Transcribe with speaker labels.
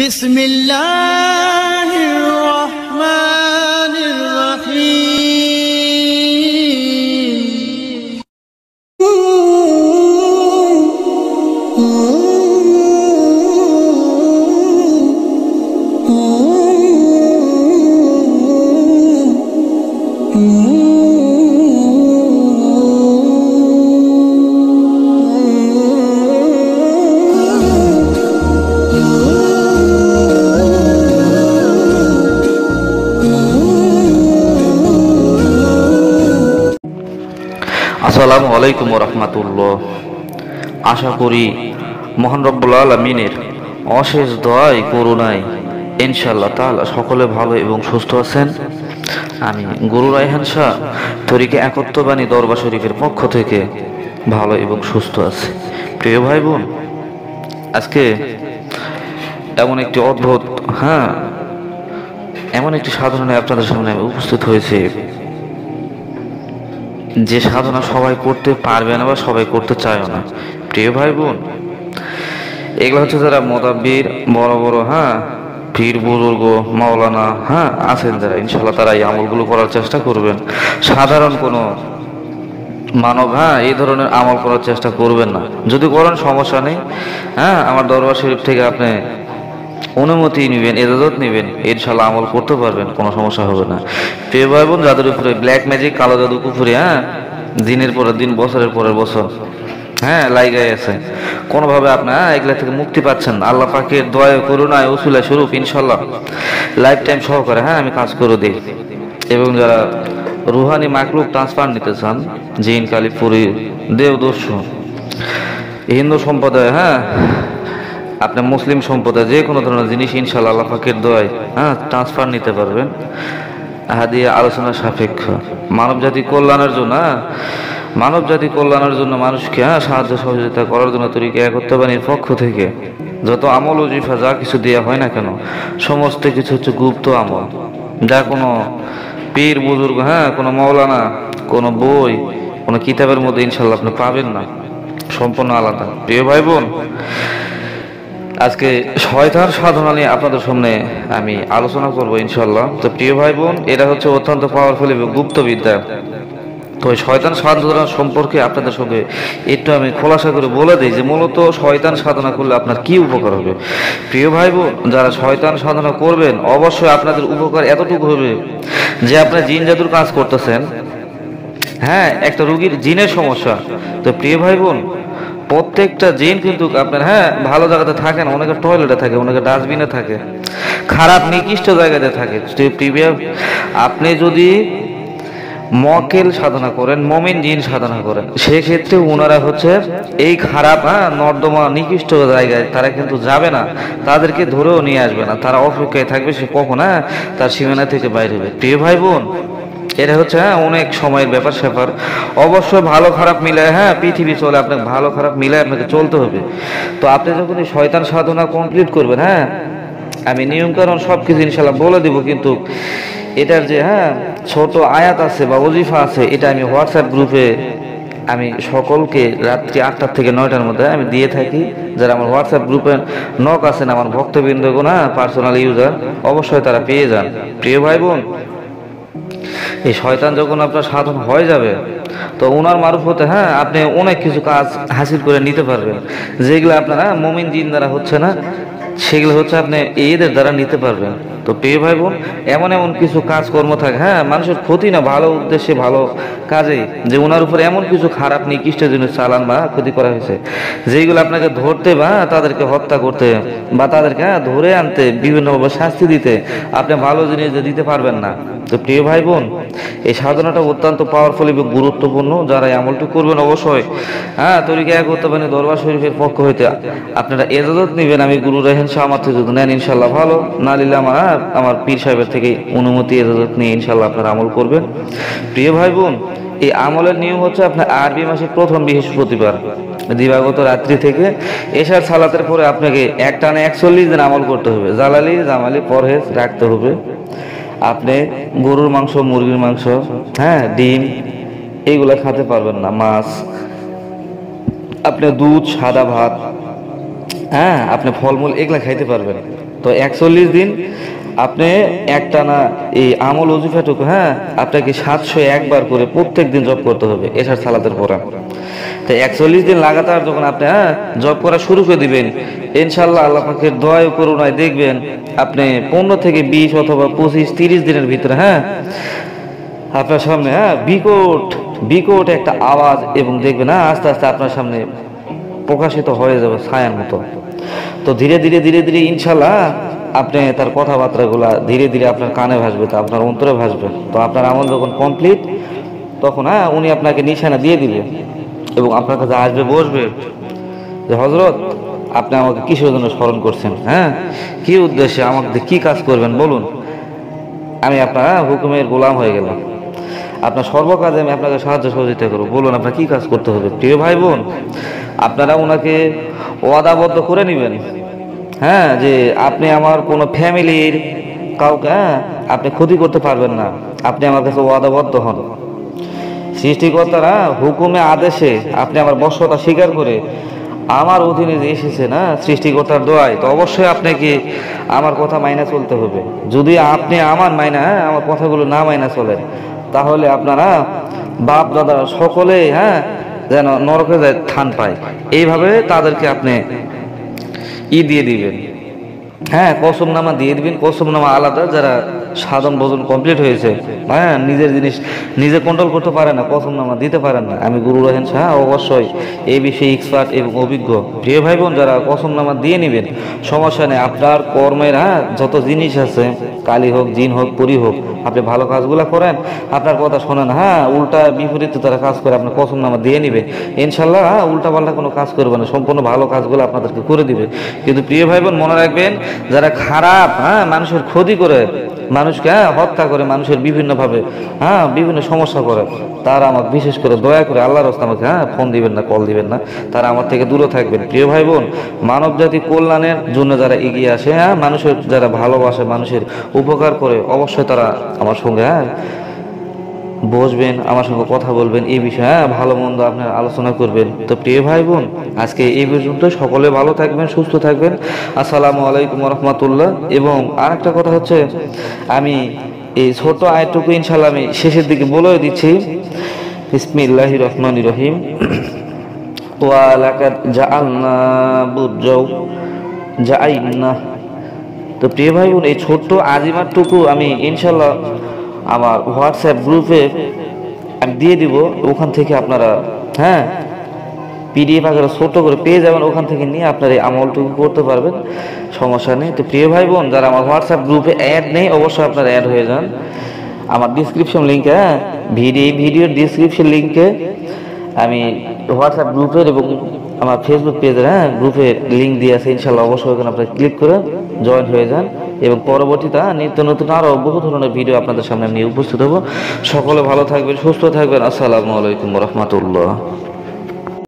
Speaker 1: বিসমিল্লাহির রহমানির রহিম।
Speaker 2: আসসালামু আলাইকুম ওয়া রাহমাতুল্লাহ। আশা করি মহান রব্বুল আলামিনের অশেষ দয়ায় করুণায় ইনশাআল্লাহ তাআলা সকলে ভালো এবং সুস্থ আছেন। আমি গুরু রায়হান শাহ তরিকে একত্ববাণী দরবার শরীফের পক্ষ থেকে ভালো এবং সুস্থ আছি। প্রিয় ভাই বোন, আজকে এমন একটি অদ্ভুত এমন একটি সাধনায় আপনাদের সামনে আমি উপস্থিত হয়েছি, যে সাধনা সবাই করতে পারবে না বা সবাই করতে চায়ও না। প্রিয় ভাই বোন, এগুলো হচ্ছে যারা মোদাব্বির বড় বড় পীর বুজুর্গ মাওলানা আছেন যারা, ইনশাল্লাহ তারা এই আমলগুলো করার চেষ্টা করবেন। সাধারণ কোনো মানব এই ধরনের আমল করার চেষ্টা করবেন না। যদি করেন সমস্যা নেই, আমার দরবার শরীফ থেকে আপনি অনুমতি নেবেন, ইজাজত নেবেন, ইনশাল্লাহ আমল করতে পারবেন, কোনো সমস্যা হবে না। প্রিয় ভাই বোন, যাদের উপরে ব্ল্যাক ম্যাজিক কালো জাদু কুফরি দিনের পরে দিন বছরের পরের বছর লাইগাই আছে, কোনোভাবে আপনি এগুলা থেকে মুক্তি পাচ্ছেন, আল্লাহ পাকের দয়া করুণায় উসিলা স্বরূপ ইনশাল্লাহ লাইফ টাইম সহকারে আমি কাজ করে দিই। এবং যারা রুহানি মাকলুক ট্রান্সফার নিতে চান, জিন কালিপুরি দেবদস্যু হিন্দু সম্প্রদায় আপনি মুসলিম সম্প্রদায় যে কোনো ধরনের জিনিস ইনশাআল্লাহ আল্লাহ পাকের দয়ায় ট্রান্সফার নিতে পারবেন হাদিয়া আলোচনা সাপেক্ষ। মানব জাতি কল্যাণের জন্য মানুষকে সাহায্য সহযোগিতা করার জন্য তরিকা একত্ববাণীর পক্ষ থেকে যত আমল ওজিফা যা কিছু দেওয়া হয় না কেন, সমস্ত কিছু হচ্ছে গুপ্ত আমল, যা কোনো পীর বুজুর্গ কোনো মাওলানা কোনো বই কোনো কিতাবের মধ্যে ইনশাআল্লাহ আপনি পাবেন না, সম্পূর্ণ আলাদা। প্রিয় ভাই বোন, আজকে শয়তান সাধনা নিয়ে আপনাদের সামনে আমি আলোচনা করবো ইনশাল্লাহ। তো প্রিয় ভাই বোন, এটা হচ্ছে অত্যন্ত পাওয়ারফুল এবং গুপ্ত বিদ্যা। তো শয়তান সাধনা সম্পর্কে আপনাদের সঙ্গে একটু আমি খোলাসা করে বলে দিই যে মূলত শয়তান সাধনা করলে আপনার কি উপকার হবে। প্রিয় ভাই বোন, যারা শয়তান সাধনা করবেন অবশ্যই আপনাদের উপকার এতটুকু হবে যে আপনার জিন জাদুর কাজ করতেছেন, একটা রোগীর জিনের সমস্যা। তো প্রিয় ভাই বোন, প্রত্যেকটা জিন কিন্তু আপনার ভালো জায়গাতে থাকে না, অনেকে টয়লেটে থাকে, অনেকে ডাস্টবিনে থাকে, খারাপ নিকৃষ্ট জায়গাতে থাকে। আপনি যদি মকেল সাধনা করেন, মমিন জিন সাধনা করেন, সেক্ষেত্রে ওনারা হচ্ছে এই খারাপ নর্দমা নিকৃষ্ট জায়গায় তারা কিন্তু যাবে না, তাদেরকে ধরেও নিয়ে আসবে না, তারা অপেক্ষায় থাকবে সে কখন তার সীমানা থেকে বাইরে হবে। প্রিয় ভাই বোন, এটা হচ্ছে অনেক সময়ের ব্যাপার স্যাপার। অবশ্যই ভালো খারাপ মিলায় পৃথিবী চলে, আপনাকে ভালো খারাপ মিলায় আপনাকে চলতে হবে। তো আপনি যখন এই শয়তান সাধনা কমপ্লিট করবেন, আমি নিয়ম কারণ সব কিছু ইনশাল্লাহ বলে দিব, কিন্তু এটার যে ছোট আয়াত আছে বা ওজিফা আছে, এটা আমি হোয়াটসঅ্যাপ গ্রুপে আমি সকলকে রাত্রি 8টা থেকে 9টার মধ্যে আমি দিয়ে থাকি। যারা আমার হোয়াটসঅ্যাপ গ্রুপে নক আছেন, আমার ভক্তবৃন্দগণ পার্সোনাল ইউজার, অবশ্যই তারা পেয়ে যান। প্রিয় ভাই বোন, এই শয়তান যখন আপনার সাধন হয়ে যাবে, তো ওনার মারফতে আপনি অনেক কিছু কাজ হাসিল করে নিতে পারবেন, যেগুলো আপনারা মুমিন জিন দ্বারা হচ্ছে না, সেগুলো হচ্ছে আপনি এদের দ্বারা নিতে পারবেন। তো প্রিয় ভাই বোন, এমন কিছু কাজকর্ম থাকে মানুষের ক্ষতি না, ভালো উদ্দেশ্যে ভালো কাজে, যে ওনার উপরে এমন কিছু খারাপ নিকৃষ্ট জিনিস চালান বা ক্ষতি করা হয়েছে, যেগুলো আপনাকে ধরতে বা তাদেরকে হত্যা করতে বা তাদেরকে ধরে আনতে বিভিন্নভাবে শাস্তি দিতে আপনি ভালো জিনিস দিতে পারবেন না। তো প্রিয় ভাই বোন, এই সাধনাটা অত্যন্ত পাওয়ারফুল এবং গুরুত্বপূর্ণ। যারা এই আমলটি করবেন অবশ্যই তরিকা একত্ববাণী দরবার শরীফের পক্ষ হইতে আপনারা ইজাজত নেবেন। আমি গুরু রায়হান শাহ আমার থেকে যদি নেন ইনশাল্লাহ ভালো, না নিলে আমার পীর সাহেবের থেকে অনুমতি ইজাজত নিয়ে ইনশাল্লাহ আপনারা আমল করবেন। প্রিয় ভাই বোন, এই আমলের নিয়ম হচ্ছে আপনার আরবি মাসের প্রথম বৃহস্পতিবার দিবাগত রাত্রি থেকে এশার সালাতের পরে আপনাকে একটানা 41 দিন আমল করতে হবে। জালালি জামালি পরহেজ রাখতে হবে। আপনি গরুর মাংস, মুরগির মাংস, ডিম এইগুলা খেতে পারবেন না, মাছ, আপনি দুধ, সাদা ভাত, আপনি ফলমূল এগুলা খাইতে পারবেন। তো 41 দিন আপনি একটানা এই আমল ওজিফাটুকু আপনাকে 701 বার করে প্রত্যেক দিন জপ করতে হবে এশার সালাতের পরে। তো 41 দিন লাগাতার যখন আপনি জব করা শুরু করে দিবেন, ইনশাআল্লাহ আল্লাহ পাকের দয়া ও করুণায় দেখবেন আপনি 15 থেকে 20 অথবা 25-30 দিনের ভিতরে আপনার সামনে বিকট একটা আওয়াজ, এবং দেখবেন আস্তে আস্তে আপনার সামনে প্রকাশিত হয়ে যাবে ছায়ার মতো। তো ধীরে ধীরে ধীরে ধীরে ইনশাআল্লাহ আপনি তার কথাবার্তাগুলা ধীরে ধীরে আপনার কানে ভাসবে, তো আপনার অন্তরে ভাসবে। তো আপনার আমল যখন কমপ্লিট, তখন উনি আপনাকে নিশানা দিয়ে দিবে এবং আপনার কাছে আসবে, বসবে যে হযরত আপনি আমাকে কিসের জন্য স্মরণ করছেন, কি উদ্দেশ্যে, আমাকে কি কাজ করবেন বলুন, আমি আপনার হুকুমের গোলাম হয়ে গেলাম, আপনার সর্বকাজে আমি আপনাকে সাহায্য সহযোগিতা করবো, বলুন আপনার কি কাজ করতে হবে। প্রিয় ভাই বোন, আপনারা ওনাকে ওয়াদাবদ্ধ করে নেবেন যে আপনি আমার কোনো ফ্যামিলির কাউকে আপনি ক্ষতি করতে পারবেন না, আপনি আমার কাছে ওয়াদাবদ্ধ হন। সৃষ্টিকর্তারা হুকুমে আদেশে আপনি আমার বশ্যতা স্বীকার করে আমার অধীনে যে এসেছে সৃষ্টিকর্তার দোয়ায়, তো অবশ্যই আপনাকে আমার কথা মাইনা চলতে হবে। যদি আপনি আমার আমার কথাগুলো না মাইনা চলেন, তাহলে আপনারা বাপ দাদা সকলে যেন নরকে যায় স্থান পায়, এইভাবে তাদেরকে আপনি দিয়ে দিবেন, কসমনামা দিয়ে দিবেন। কসমনামা আলাদা, যারা সাধন ভোজন কমপ্লিট হয়েছে, নিজের জিনিস নিজে কন্ট্রোল করতে পারে না, কসমনামা দিতে পারেন না। আমি গুরু রহেন শাহ অবশ্যই এই বিষয়ে এক্সপার্ট এবং অভিজ্ঞ। প্রিয় ভাই বোন, যারা কসমনামা দিয়ে নেবেন, সমস্যা নেই। আপনার কর্মের যত জিনিস আছে, কালি হোক, জিন হোক, পরি হোক, আপনি ভালো কাজগুলো করেন, আপনার কথা শোনেন, উল্টা বিপরীতে তারা কাজ করে, আপনার কসমনামা দিয়ে নিবে, ইনশাল্লাহ উল্টা পাল্টা কোনো কাজ করবে না, সম্পূর্ণ ভালো কাজগুলো আপনাদেরকে করে দিবে। কিন্তু প্রিয় ভাই বোন, মনে রাখবেন, যারা খারাপ মানুষের ক্ষতি করে, মানুষকে হত্যা করে, মানুষের বিভিন্নভাবে বিভিন্ন সমস্যা করে, তারা আমাকে বিশেষ করে দয়া করে আল্লাহর রাস্তায় আমাকে ফোন দিবেন না, কল দিবেন না, তারা আমার থেকে দূরে থাকবেন। প্রিয় ভাই বোন, মানব জাতি কল্যাণের জন্য যারা এগিয়ে আসে, মানুষের যারা ভালোবাসে, মানুষের উপকার করে, অবশ্যই তারা আমার সঙ্গে বসবেন, আমার সঙ্গে কথা বলবেন, এই বিষয়ে ভালো মন্দ আপনার আলোচনা করবেন। তো প্রিয় ভাই বোন, আজকে এই পর্যন্ত, সকলে ভালো থাকবেন, সুস্থ থাকবেন। আসসালামু আলাইকুম রহমতুল্লাহ। এবং আরেকটা কথা হচ্ছে, আমি এই ছোট আয়াতটুকু ইনশাআল্লাহ আমি শেষের দিকে বলে দিচ্ছি। বিসমিল্লাহির রহমানির রহিম। ওয়া লাকাদ জাআলনা বুরজাও জাআইনা। তো প্রিয় ভাই বোন, এই ছোট্ট আজিমারটুকু আমি ইনশাআল্লাহ আমার হোয়াটসঅ্যাপ গ্রুপে আমি দিয়ে দিব, ওখান থেকে আপনারা পিডিএফ আকারে ছোট করে পেয়ে যাবেন, ওখান থেকে নিয়ে আপনার এই আমলটুকু করতে পারবেন, সমস্যা নেই। তো প্রিয় ভাই বোন, যারা আমার হোয়াটসঅ্যাপ গ্রুপে অ্যাড নেই, অবশ্যই আপনারা অ্যাড হয়ে যান। আমার ডিসক্রিপশন লিঙ্কে ভিডিওর ডিসক্রিপশন লিঙ্কে আমি হোয়াটসঅ্যাপ গ্রুপের এবং আমার ফেসবুক পেজের গ্রুপের লিঙ্ক দিয়ে আছে, ইনশাল্লাহ অবশ্যই ওখানে আপনারা ক্লিক করে জয়েন হয়ে যান, এবং পরবর্তীতে নিত্য নতুন আরও বহু ধরনের ভিডিও আপনাদের সামনে নিয়ে উপস্থিত হব। সকলে ভালো থাকবেন, সুস্থ থাকবেন। আসসালামু আলাইকুম রহমতুল্লাহ।